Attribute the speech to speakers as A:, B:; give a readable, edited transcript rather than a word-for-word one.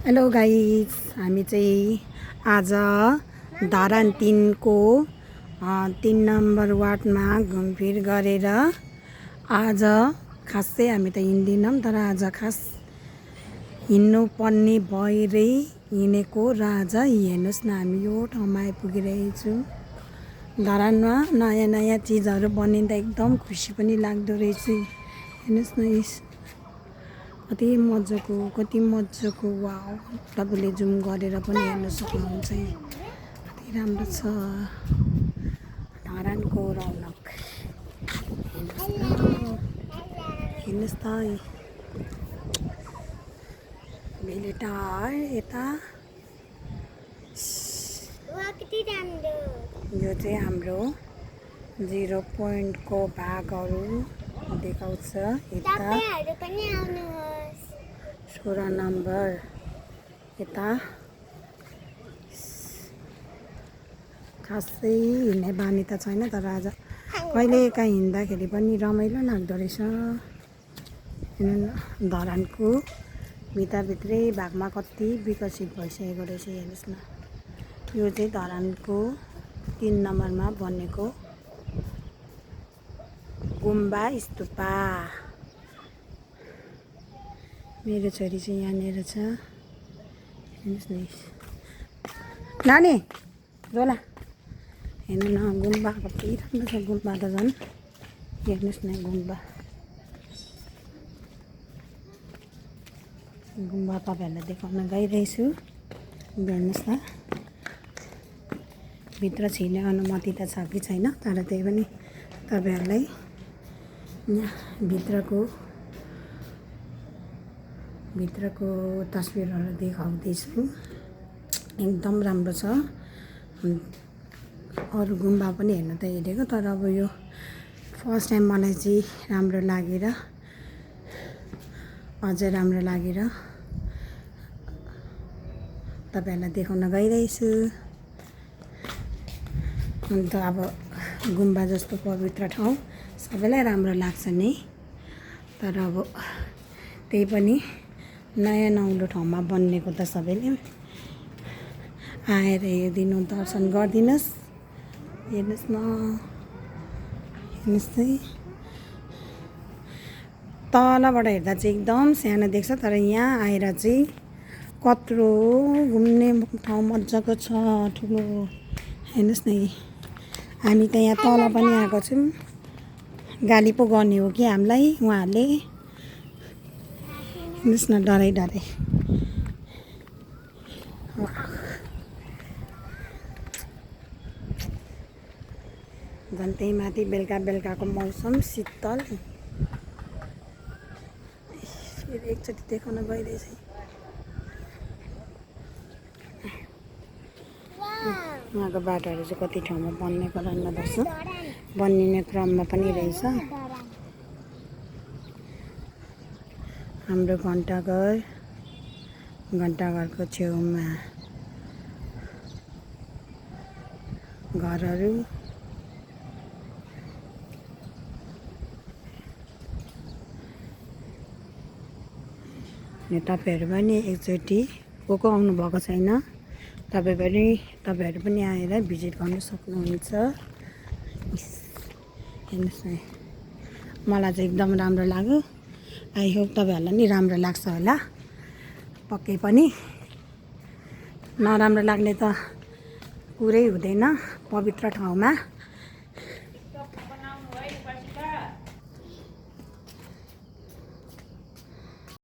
A: Hello guys, हामी चाहिँ आज धरान 3 को 3 नम्बर वार्डमा घुमफिर गरेर आज खासै हामी त हिँड्दिनौँ, तर आज खास हिँड्नुपर्ने भएरै हिँडेको र आज हेर्नुहोस् न, हामी यो ठाउँमा आइपुगिरहेको छौँ। धरानमा नयाँ नयाँ चिजहरू बनिँदा एकदम खुसी पनि लाग्दो रहेछ। हेर्नुहोस् न, कति मजाको वाउ, तपाईँले जुम गरेर पनि हेर्न सक्नुहुन्छ। कति राम्रो छ धरानको रौनक। हेर्नुहोस् त भेलेटार यता। यो चाहिँ हाम्रो 0 पोइन्टको भागहरू देखाउँछ। यता 16 नम्बर यता खासै हिँड्ने बानी त छैन, तर आज कहिलेकाहीँ हिँड्दाखेरि पनि रमाइलो लाग्दो रहेछ। धरानको भित्रभित्रै भागमा कति विकसित भइसकेको रहेछ। हेर्नुहोस् न, यो चाहिँ धरानको 3 नम्बरमा बनेको गुम्बा स्तूपा। मेरो छोरी चाहिँ यहाँनिर छ। हेर्नुहोस् न नानी, जोला हेर्नु न, गुम्बा कति राम्रो छ। गुम्बा त झन् हेर्नुहोस् न, गुम्बा तपाईँहरूलाई देखाउन गइरहेछु। हेर्नुहोस् न, भित्र छिर्ने अनुमति त छ कि छैन, तर त्यही पनि तपाईँहरूलाई यहाँ भित्रको तस्बिरहरू देखाउँदैछु। एकदम राम्रो छ। अरू गुम्बा पनि हेर्न त हेरेको, तर अब यो फर्स्ट टाइम मलाई चाहिँ राम्रो लागेर, अझै राम्रो लागेर तपाईँहरूलाई देखाउन गइरहेछु। अन्त अब गुम्बा जस्तो पवित्र ठाउँ सबैलाई राम्रो लाग्छ नि, तर अब त्यही पनि नयाँ नौलो ठाउँमा बनिएको त सबैले आएर हेरिदिनु, दर्शन गरिदिनुहोस्। हेर्नुहोस् न, हेर्नुहोस् है, तलबाट हेर्दा चाहिँ एकदम सानो देख्छ, तर यहाँ आएर चाहिँ कत्रो घुम्ने ठाउँ मजाको छ, ठुलो। हेर्नुहोस् न, हामी त यहाँ तल पनि आएको छौँ। गाली पो गर्ने हो कि हामीलाई उहाँहरूले। हेर्नुहोस् न, डराइ झन् त्यही माथि बेलुकाको मौसम शीतल। फेरि एकचोटि देखाउन गइरहेछ। उहाँको बाटोहरू चाहिँ कति ठाउँमा बनिएको रहेछ, बनिने क्रममा पनि रहेछ। हाम्रो घन्टाघरको छेउमा घरहरू। तपाईँहरू पनि एकचोटि आउनुभएको छैन, तपाईँहरू पनि आएर भिजिट गर्न सक्नुहुन्छ। हेर्नुहोस् न, मलाई चाहिँ एकदम राम्रो लाग्यो। आई होप तपाईँहरूलाई नि राम्रो लाग्छ होला। पक्कै पनि नराम्रो लाग्ने त कुरै हुँदैन। पवित्र ठाउँमा